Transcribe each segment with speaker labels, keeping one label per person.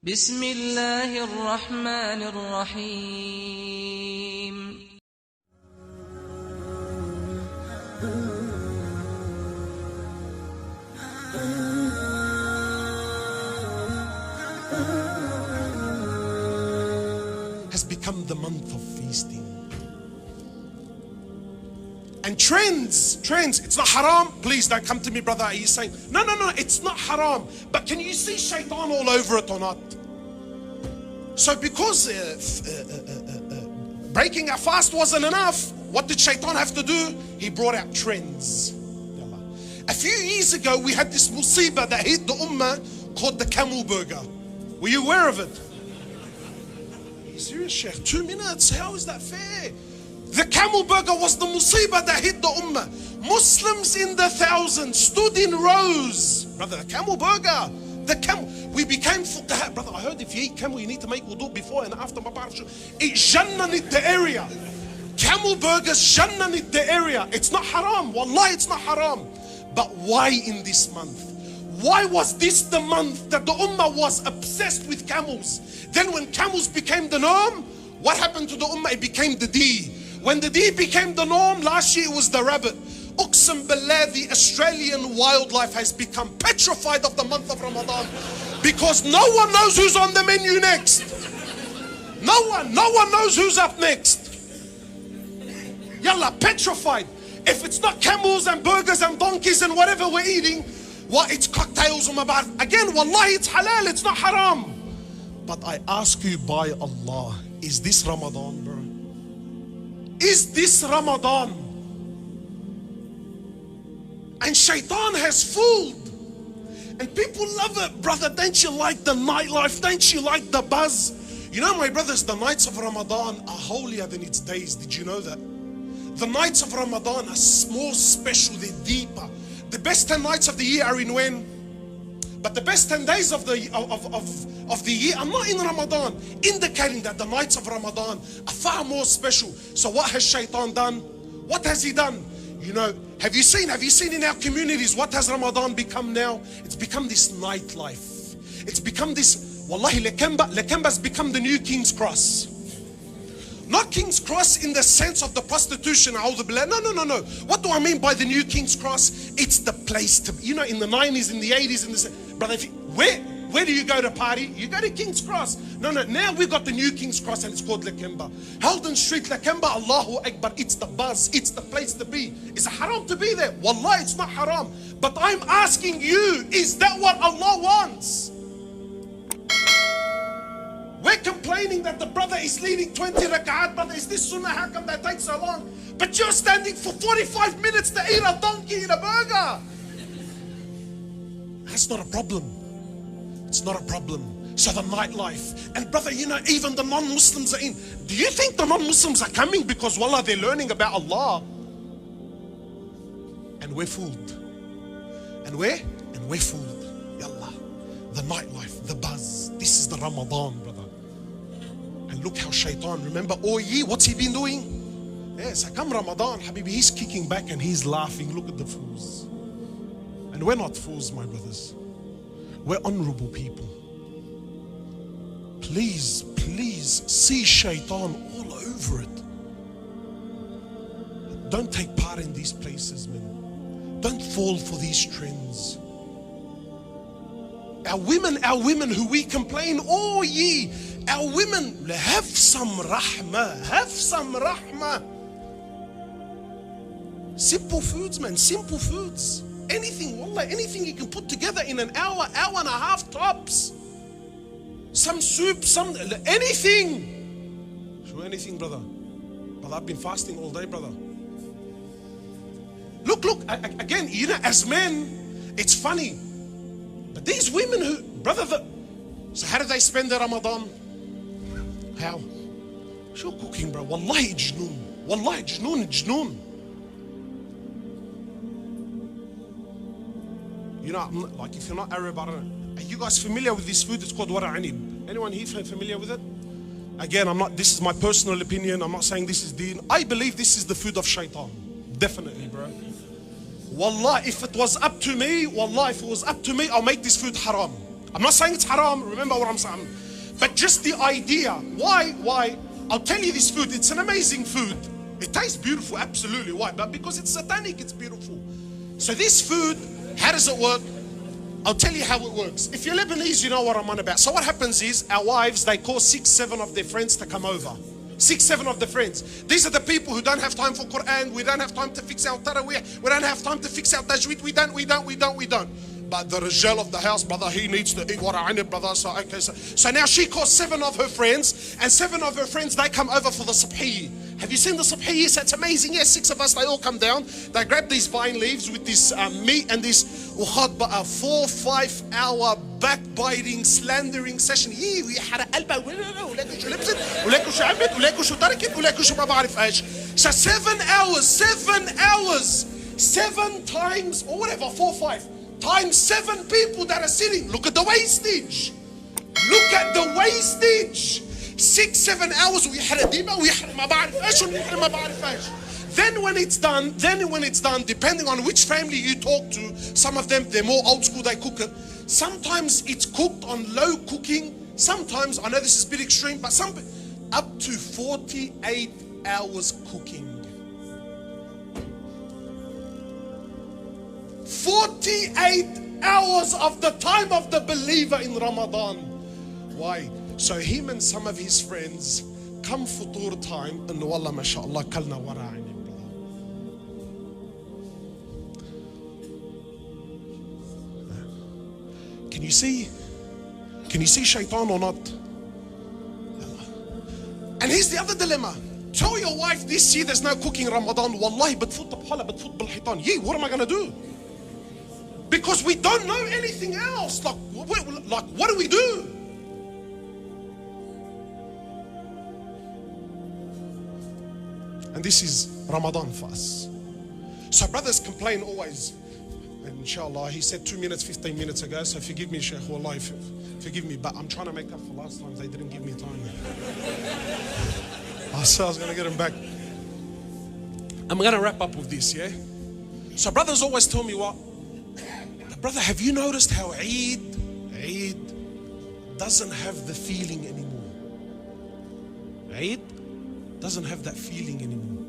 Speaker 1: بسم الله الرحمن الرحيم.
Speaker 2: Has become the month of feasting. And trends, it's not haram. Please don't come to me, brother. Are you saying, no, it's not haram. But can you see shaitan all over it or not? So because breaking a fast wasn't enough, what did shaitan have to do? He brought out trends. A few years ago, we had this musibah that hit the ummah called the camel burger. Were you aware of it? Are you serious, Sheikh? 2 minutes? How is that fair? The camel burger was the musibah that hit the ummah. Muslims in the thousands stood in rows. Brother, the camel burger. The camel. We became fuqaha. Brother, I heard if you eat camel, you need to make wudu before and after. It jannanit the area. Camel burgers jannanit the area. It's not haram. Wallahi, it's not haram. But why in this month? Why was this the month that the ummah was obsessed with camels? Then when camels became the norm, what happened to the ummah? It became the D. When the D became the norm, last year it was the rabbit. Uqsam billah, the Australian wildlife has become petrified of the month of Ramadan because no one knows who's on the menu next. No one knows who's up next. Yalla, petrified. If it's not camels and burgers and donkeys and whatever we're eating, what, it's cocktails. Again, wallahi, it's halal, it's not haram. But I ask you by Allah, is this Ramadan, bro? Is this Ramadan? And shaitan has fooled. And people love it. Brother, don't you like the nightlife? Don't you like the buzz? You know, my brothers, the nights of Ramadan are holier than its days. Did you know that? The nights of Ramadan are more special, they're deeper. The best 10 nights of the year are in when? But the best 10 days of the year are not in Ramadan, indicating that the nights of Ramadan are far more special. So what has shaitan done? What has he done? You know, have you seen in our communities what has Ramadan become now? It's become this nightlife. It's become this, wallahi, Lekemba's become the new King's Cross. Not King's Cross in the sense of the prostitution, a'udhu billah. No. What do I mean by the new King's Cross? It's the place to be. You know, in the 90s, in the 80s, in the... Brother, where do you go to party? You go to King's Cross. No, now we've got the new King's Cross and it's called Lakemba. Halden Street, Lakemba, Allahu Akbar. It's the buzz, it's the place to be. Is it haram to be there? Wallah, it's not haram. But I'm asking you, is that what Allah wants? We're complaining that the brother is leading 20 rak'at, brother, is this sunnah? How come that takes so long? But you're standing for 45 minutes to eat a donkey in a burger. That's not a problem. It's not a problem. So the nightlife. And brother, you know, even the non-Muslims are in. Do you think the non-Muslims are coming because, wallah, they're learning about Allah? And we're fooled. And we're fooled. Yallah. The nightlife, the buzz. This is the Ramadan, brother. And look how shaitan, remember, oh ye, what's he been doing? Yes, come Ramadan, Habibi, he's kicking back and he's laughing. Look at the fools. And we're not fools, my brothers. We're honorable people. Please see shaitan all over it. Don't take part in these places, man. Don't fall for these trends. Our women who we complain, oh ye, our women, have some rahmah, have some rahmah. Simple foods, man, simple foods. Anything, wallah, anything you can put together in an hour and a half tops. Some soup, anything. Sure, anything, brother. Brother, I've been fasting all day, brother. Look, again, you know, as men, it's funny. But these women who, brother, so how do they spend their Ramadan? How? Sure, cooking, bro. Wallahi, jnoon. Wallahi, jnoon. You know, like if you're not Arab, I don't know. Are you guys familiar with this food? It's called wara anib. Anyone here familiar with it? Again, this is my personal opinion. I'm not saying this is deen. I believe this is the food of shaitan. Definitely, bro. Wallah, if it was up to me, I'll make this food haram. I'm not saying it's haram, remember what I'm saying. But just the idea. Why? I'll tell you this food, it's an amazing food. It tastes beautiful, absolutely. Why? But because it's satanic, it's beautiful. So this food, how does it work? I'll tell you how it works. If you're Lebanese, you know what I'm on about. So what happens is, our wives, they call 6, 7 of their friends to come over. 6, 7 of the friends. These are the people who don't have time for Quran. We don't have time to fix our Taraweeh. We don't have time to fix our Tajweed. We don't. But the Rijal of the house, brother, he needs to eat what I need, brother. So, okay, so now she calls 7 of her friends, and 7 of her friends, they come over for the subhi. Have you seen the subhi? Yes, it's amazing. Yes, 6 of us, they all come down. They grab these vine leaves with this meat and this 4-5 hour backbiting, slandering session. So 7 hours, 7 times, or whatever, 4, 5. Times 7 people that are sitting. Look at the wastage. 6, 7 hours. Then when it's done, depending on which family you talk to, some of them, they're more old school, they cook it. Sometimes it's cooked on low cooking. Sometimes, I know this is a bit extreme, but some up to 48 hours cooking. 48 hours of the time of the believer in Ramadan. Why? So him and some of his friends come futur time, and wallah mashallah kalna wara'ini. Can you see shaitan or not? And here's the other dilemma. Tell your wife this year there's no cooking Ramadan. Wallahi بتفوت بحالة بتفوت بالحيطان. What am I going to do? Because we don't know anything else. Like what do we do? And this is Ramadan for us. So brothers complain always. And inshallah, he said 2 minutes, 15 minutes ago. So forgive me, Sheikh, wallahi, forgive me. But I'm trying to make up for last time. They didn't give me time. I said I was going to get him back. I'm going to wrap up with this, yeah? So brothers always tell me what? Brother, have you noticed how Eid doesn't have the feeling anymore? Eid doesn't have that feeling anymore.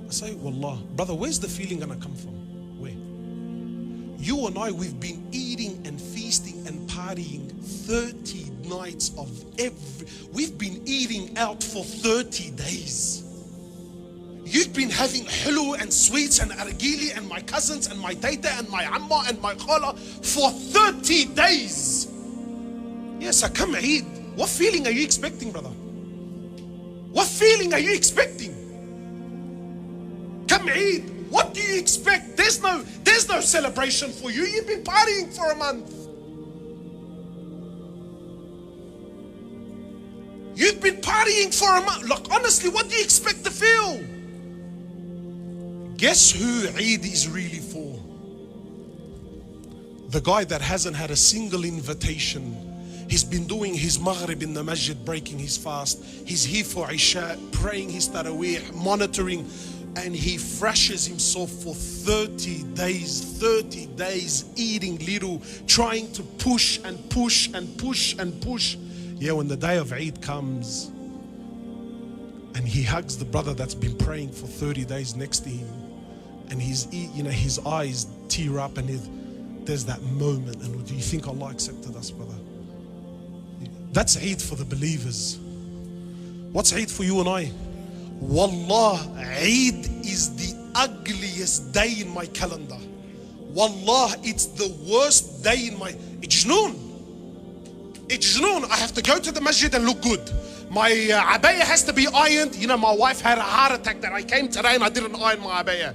Speaker 2: I say, Wallah, brother, where's the feeling gonna come from? Where? You and I, we've been eating and feasting and partying 30 nights of we've been eating out for 30 days. You've been having hulu and sweets and argili and my cousins and my tata and my amma and my khala for 30 days. Yes, I come Eid. What feeling are you expecting, brother? What feeling are you expecting? Come Eid. What do you expect? There's no celebration for you. You've been partying for a month. You've been partying for a month. Look, honestly, what do you expect to feel? Guess who Eid is really for? The guy that hasn't had a single invitation. He's been doing his maghrib in the masjid, breaking his fast. He's here for Isha, praying his Taraweeh, monitoring, and he thrashes himself for 30 days, eating little, trying to push and push and push and push. Yeah, when the day of Eid comes, and he hugs the brother that's been praying for 30 days next to him, and his eyes tear up, and there's that moment. And do you think Allah accepted us, brother? That's Eid for the believers. What's Eid for you and I? Wallah, Eid is the ugliest day in my calendar. Wallah, it's the worst day in my... Ijnoon. I have to go to the masjid and look good. My abaya has to be ironed. You know, my wife had a heart attack that I came today and I didn't iron my abaya.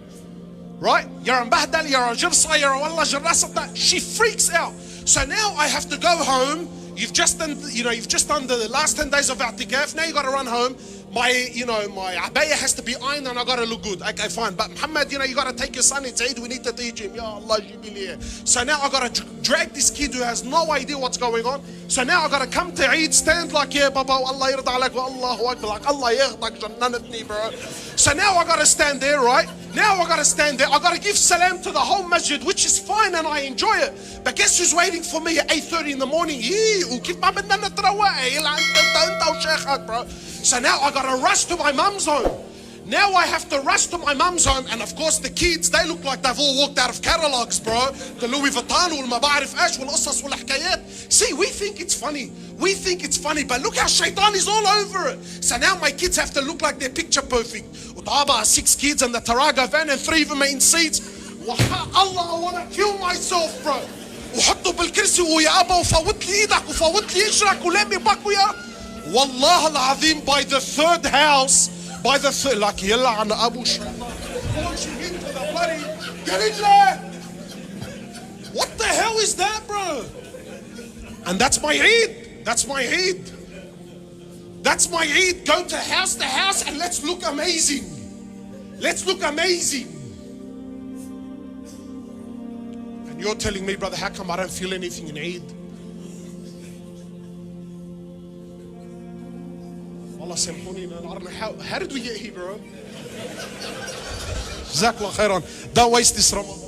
Speaker 2: Right? You're mbahdal, you're a jirsa, you're a wallah jirasata. She freaks out. So now I have to go home. You've just done the last 10 days of i'tikaf. Now you got to run home. My abaya has to be ironed and I got to look good. Okay, fine. But Mohamed, you got to take your son. It's Eid. We need to teach him. Ya Allah, jubilee. So now I got to drag this kid who has no idea what's going on. So now I got to come to Eid, stand like, yeah, Baba, Allah yirda alak wa Allahu Akbar. Like, Allah yaghdak jannanatni, bro. So now I got to stand there, right? Now I gotta stand there, I gotta give salam to the whole masjid, which is fine and I enjoy it. But guess who's waiting for me at 8:30 in the morning? Bro. So now I gotta rush to my mum's home. Now I have to rush to my mum's home, and of course the kids, they look like they've all walked out of catalogs, bro. The Louis Vuitton والما بعرف ايش والقصص والحكايات. See, we think it's funny. We think it's funny, but look how shaitan is all over it. So now my kids have to look like they're picture perfect. وطابع 6 kids in the Taraga van and 3 of them are in seats. Allah, I want to kill myself, bro. وحطه بالكرسي ويا أبا وفوت لي إيدك وفوت لي إجرك ولمي بقويا. والله العظيم, by the third house, by the third, like يلا عن أبو شيطان. Once you get to the bloody, get in there. What the hell is that, bro? And that's my Eid. That's my Eid. That's my Eid. Go to house and let's look amazing. Let's look amazing. And you're telling me, brother, how come I don't feel anything in Eid? Allah samhuni, I don't know how did we get here, bro? Jazakallah khairan. Don't waste this Ramadan.